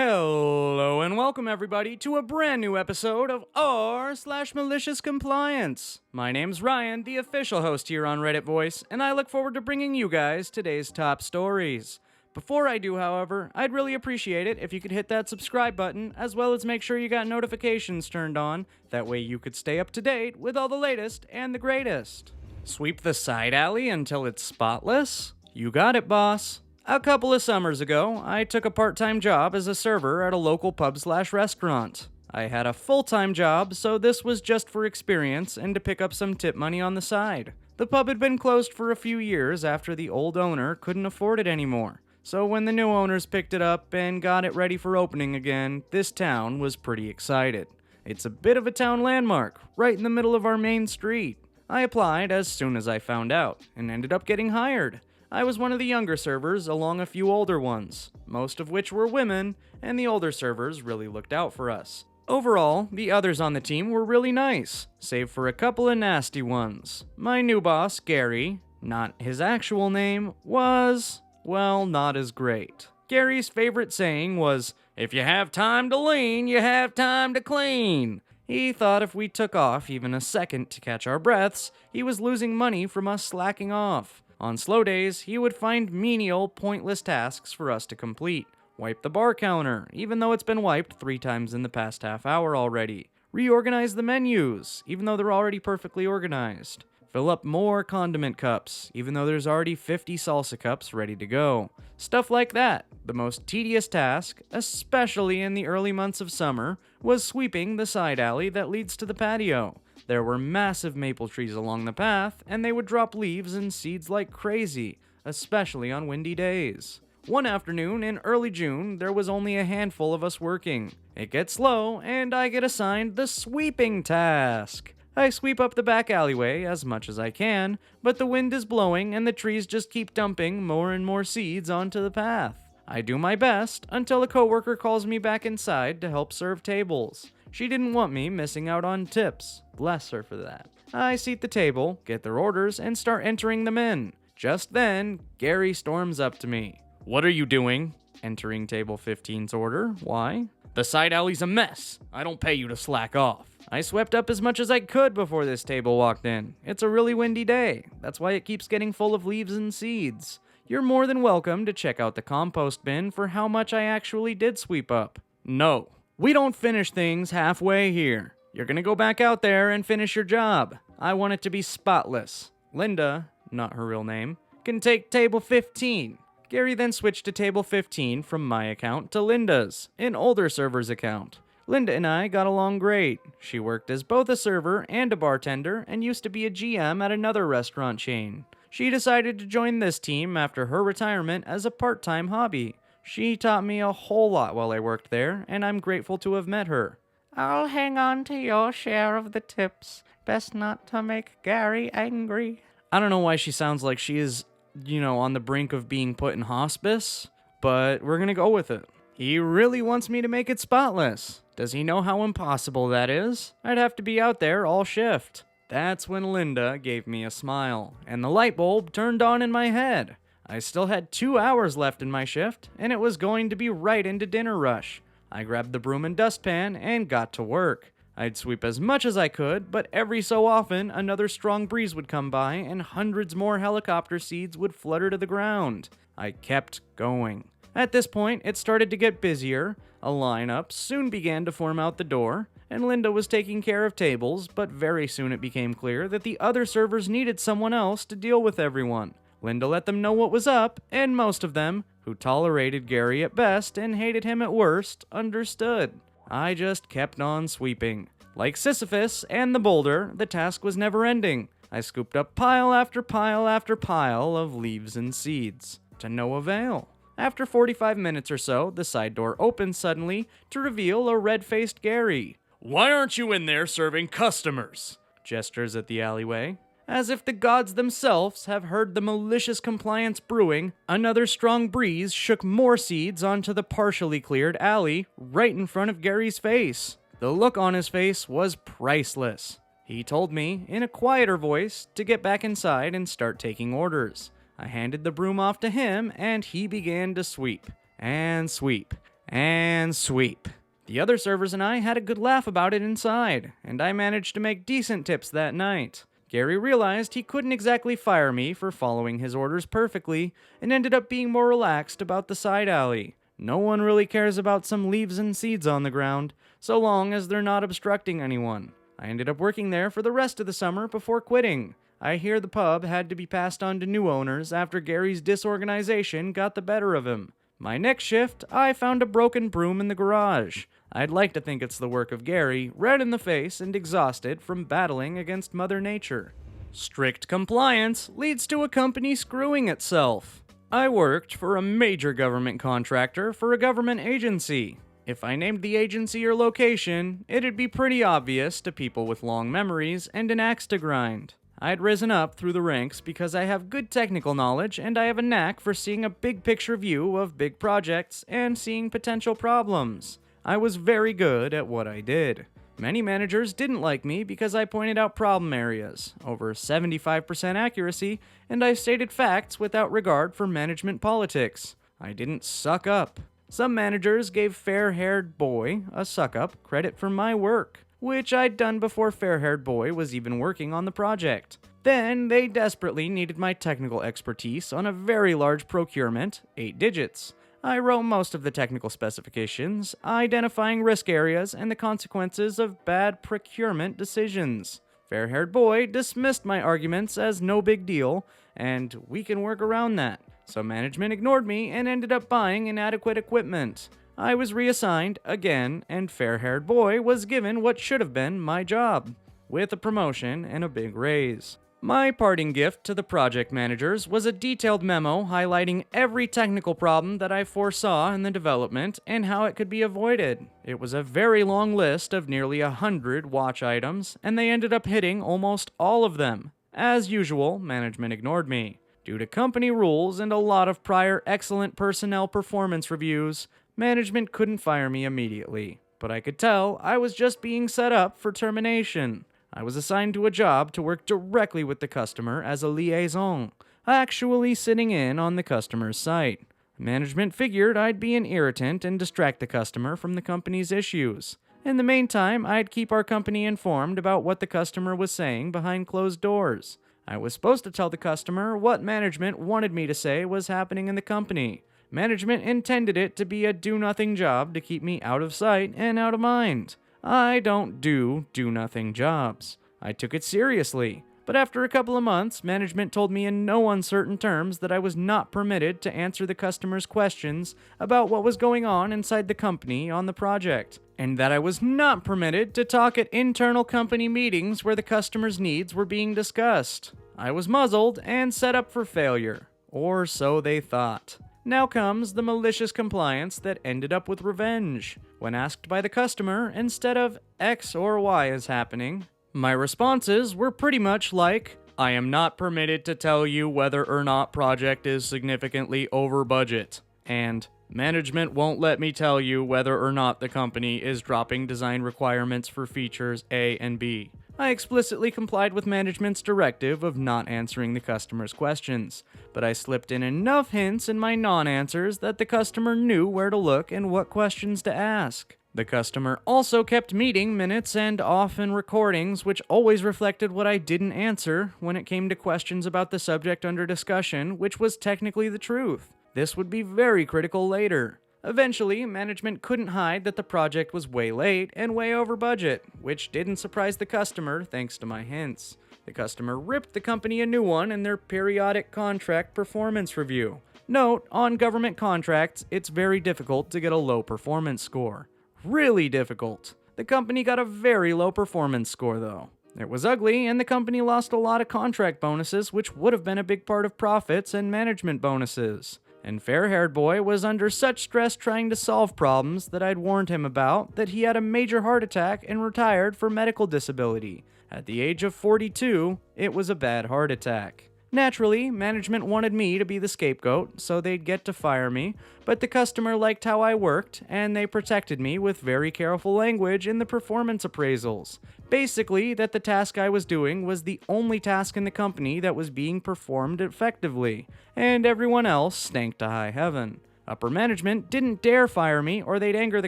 Hello and welcome everybody to a brand new episode of r/MaliciousCompliance. My name's Ryan, the official host here on Reddit Voice, and I look forward to bringing you guys today's top stories. Before I do, however, I'd really appreciate it if you could hit that subscribe button, as well as make sure you got notifications turned on. That way you could stay up to date with all the latest and the greatest. Sweep the side alley until it's spotless? You got it, boss. A couple of summers ago, I took a part-time job as a server at a local pub/restaurant. I had a full-time job, so this was just for experience and to pick up some tip money on the side. The pub had been closed for a few years after the old owner couldn't afford it anymore. So when the new owners picked it up and got it ready for opening again, this town was pretty excited. It's a bit of a town landmark, right in the middle of our main street. I applied as soon as I found out, and ended up getting hired. I was one of the younger servers, along a few older ones, most of which were women, and the older servers really looked out for us. Overall, the others on the team were really nice, save for a couple of nasty ones. My new boss, Gary, not his actual name, was, well, not as great. Gary's favorite saying was, "If you have time to lean, you have time to clean." He thought if we took off even a second to catch our breaths, he was losing money from us slacking off. On slow days, he would find menial, pointless tasks for us to complete. Wipe the bar counter, even though it's been wiped 3 times in the past half hour already. Reorganize the menus, even though they're already perfectly organized. Fill up more condiment cups, even though there's already 50 salsa cups ready to go. Stuff like that. The most tedious task, especially in the early months of summer, was sweeping the side alley that leads to the patio. There were massive maple trees along the path, and they would drop leaves and seeds like crazy, especially on windy days. One afternoon in early June, there was only a handful of us working. It gets slow, and I get assigned the sweeping task. I sweep up the back alleyway as much as I can, but the wind is blowing and the trees just keep dumping more and more seeds onto the path. I do my best until a coworker calls me back inside to help serve tables. She didn't want me missing out on tips. Bless her for that. I seat the table, get their orders, and start entering them in. Just then, Gary storms up to me. "What are you doing?" Entering table 15's order. Why? "The side alley's a mess. I don't pay you to slack off." I swept up as much as I could before this table walked in. It's a really windy day. That's why it keeps getting full of leaves and seeds. You're more than welcome to check out the compost bin for how much I actually did sweep up. No. We don't finish things halfway here. You're gonna go back out there and finish your job. I want it to be spotless. Linda, not her real name, can take table 15. Gary then switched to table 15 from my account to Linda's, an older server's account. Linda and I got along great. She worked as both a server and a bartender and used to be a GM at another restaurant chain. She decided to join this team after her retirement as a part-time hobby. She taught me a whole lot while I worked there, and I'm grateful to have met her. "I'll hang on to your share of the tips. Best not to make Gary angry." I don't know why she sounds like she is, on the brink of being put in hospice, but we're gonna go with it. He really wants me to make it spotless. Does he know how impossible that is? I'd have to be out there all shift. That's when Linda gave me a smile, and the light bulb turned on in my head. I still had 2 hours left in my shift, and it was going to be right into dinner rush. I grabbed the broom and dustpan and got to work. I'd sweep as much as I could, but every so often another strong breeze would come by and hundreds more helicopter seeds would flutter to the ground. I kept going. At this point, it started to get busier. A lineup soon began to form out the door, and Linda was taking care of tables, but very soon it became clear that the other servers needed someone else to deal with everyone. Linda let them know what was up, and most of them, who tolerated Gary at best and hated him at worst, understood. I just kept on sweeping. Like Sisyphus and the boulder, the task was never ending. I scooped up pile after pile after pile of leaves and seeds. To no avail. After 45 minutes or so, the side door opened suddenly to reveal a red-faced Gary. "Why aren't you in there serving customers?" Gestures at the alleyway. As if the gods themselves have heard the malicious compliance brewing, another strong breeze shook more seeds onto the partially cleared alley right in front of Gary's face. The look on his face was priceless. He told me, in a quieter voice, to get back inside and start taking orders. I handed the broom off to him, and he began to sweep, and sweep, And sweep. The other servers and I had a good laugh about it inside, and I managed to make decent tips that night. Gary realized he couldn't exactly fire me for following his orders perfectly, and ended up being more relaxed about the side alley. No one really cares about some leaves and seeds on the ground, so long as they're not obstructing anyone. I ended up working there for the rest of the summer before quitting. I hear the pub had to be passed on to new owners after Gary's disorganization got the better of him. My next shift, I found a broken broom in the garage. I'd like to think it's the work of Gary, red in the face and exhausted from battling against Mother Nature. Strict compliance leads to a company screwing itself. I worked for a major government contractor for a government agency. If I named the agency or location, it'd be pretty obvious to people with long memories and an axe to grind. I'd risen up through the ranks because I have good technical knowledge and I have a knack for seeing a big picture view of big projects and seeing potential problems. I was very good at what I did. Many managers didn't like me because I pointed out problem areas, over 75% accuracy, and I stated facts without regard for management politics. I didn't suck up. Some managers gave Fair-Haired Boy, a suck-up, credit for my work, which I'd done before Fair-Haired Boy was even working on the project. Then they desperately needed my technical expertise on a very large procurement, 8 digits. I wrote most of the technical specifications, identifying risk areas and the consequences of bad procurement decisions. Fair-Haired Boy dismissed my arguments as no big deal, and we can work around that. So management ignored me and ended up buying inadequate equipment. I was reassigned again, and Fair-Haired Boy was given what should have been my job, with a promotion and a big raise. My parting gift to the project managers was a detailed memo highlighting every technical problem that I foresaw in the development and how it could be avoided. It was a very long list of nearly 100 watch items, and they ended up hitting almost all of them. As usual, management ignored me. Due to company rules and a lot of prior excellent personnel performance reviews, management couldn't fire me immediately. But I could tell I was just being set up for termination. I was assigned to a job to work directly with the customer as a liaison, actually sitting in on the customer's site. Management figured I'd be an irritant and distract the customer from the company's issues. In the meantime, I'd keep our company informed about what the customer was saying behind closed doors. I was supposed to tell the customer what management wanted me to say was happening in the company. Management intended it to be a do-nothing job to keep me out of sight and out of mind. I don't do nothing jobs. I took it seriously, but after a couple of months, management told me in no uncertain terms that I was not permitted to answer the customer's questions about what was going on inside the company on the project, and that I was not permitted to talk at internal company meetings where the customer's needs were being discussed. I was muzzled and set up for failure, or so they thought. Now comes the malicious compliance that ended up with revenge. When asked by the customer, instead of X or Y is happening, my responses were pretty much like, I am not permitted to tell you whether or not project is significantly over budget, and management won't let me tell you whether or not the company is dropping design requirements for features A and B. I explicitly complied with management's directive of not answering the customer's questions, but I slipped in enough hints in my non-answers that the customer knew where to look and what questions to ask. The customer also kept meeting minutes and often recordings which always reflected what I didn't answer when it came to questions about the subject under discussion, which was technically the truth. This would be very critical later. Eventually, management couldn't hide that the project was way late and way over budget, which didn't surprise the customer thanks to my hints. The customer ripped the company a new one in their periodic contract performance review. Note, on government contracts, it's very difficult to get a low performance score. Really difficult. The company got a very low performance score though. It was ugly, and the company lost a lot of contract bonuses, which would have been a big part of profits and management bonuses. And Fair-Haired Boy was under such stress trying to solve problems that I'd warned him about that he had a major heart attack and retired for medical disability. At the age of 42, it was a bad heart attack. Naturally, management wanted me to be the scapegoat, so they'd get to fire me, but the customer liked how I worked, and they protected me with very careful language in the performance appraisals. Basically, that the task I was doing was the only task in the company that was being performed effectively, and everyone else stank to high heaven. Upper management didn't dare fire me or they'd anger the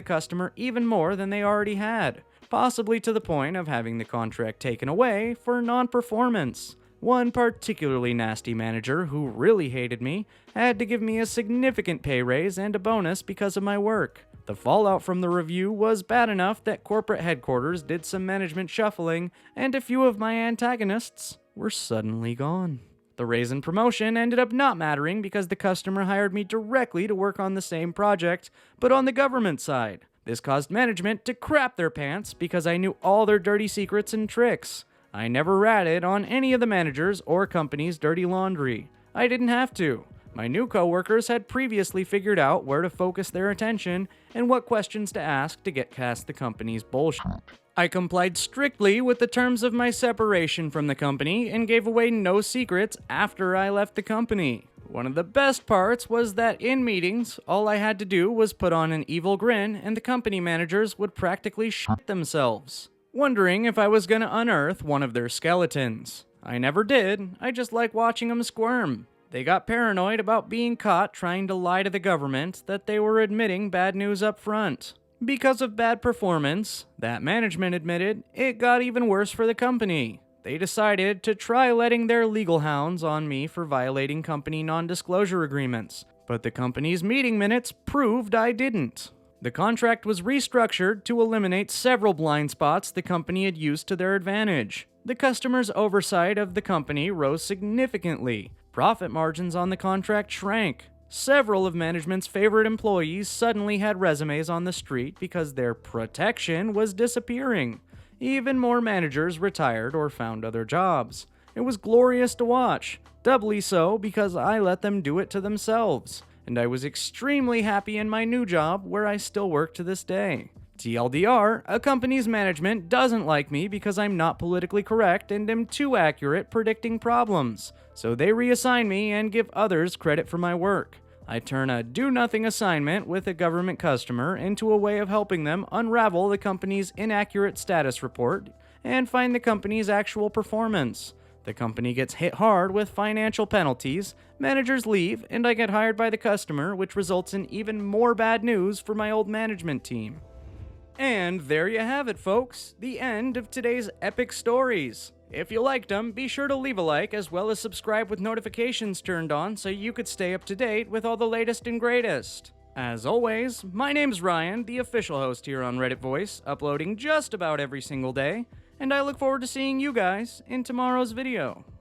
customer even more than they already had, possibly to the point of having the contract taken away for non-performance. One particularly nasty manager who really hated me had to give me a significant pay raise and a bonus because of my work. The fallout from the review was bad enough that corporate headquarters did some management shuffling, and a few of my antagonists were suddenly gone. The raise and promotion ended up not mattering because the customer hired me directly to work on the same project, but on the government side. This caused management to crap their pants because I knew all their dirty secrets and tricks. I never ratted on any of the managers or company's dirty laundry. I didn't have to. My new coworkers had previously figured out where to focus their attention and what questions to ask to get past the company's bullshit. I complied strictly with the terms of my separation from the company and gave away no secrets after I left the company. One of the best parts was that in meetings, all I had to do was put on an evil grin and the company managers would practically shit themselves, wondering if I was going to unearth one of their skeletons. I never did, I just like watching them squirm. They got paranoid about being caught trying to lie to the government that they were admitting bad news up front. Because of bad performance, that management admitted, it got even worse for the company. They decided to try letting their legal hounds on me for violating company non-disclosure agreements, but the company's meeting minutes proved I didn't. The contract was restructured to eliminate several blind spots the company had used to their advantage. The customer's oversight of the company rose significantly. Profit margins on the contract shrank. Several of management's favorite employees suddenly had resumes on the street because their protection was disappearing. Even more managers retired or found other jobs. It was glorious to watch, doubly so because I let them do it to themselves, and I was extremely happy in my new job where I still work to this day. TLDR, a company's management doesn't like me because I'm not politically correct and am too accurate predicting problems, so they reassign me and give others credit for my work. I turn a do-nothing assignment with a government customer into a way of helping them unravel the company's inaccurate status report and find the company's actual performance. The company gets hit hard with financial penalties, managers leave, and I get hired by the customer, which results in even more bad news for my old management team. And there you have it, folks, the end of today's epic stories. If you liked them, be sure to leave a like as well as subscribe with notifications turned on so you could stay up to date with all the latest and greatest. As always, my name's Ryan, the official host here on Reddit Voice, uploading just about every single day, and I look forward to seeing you guys in tomorrow's video.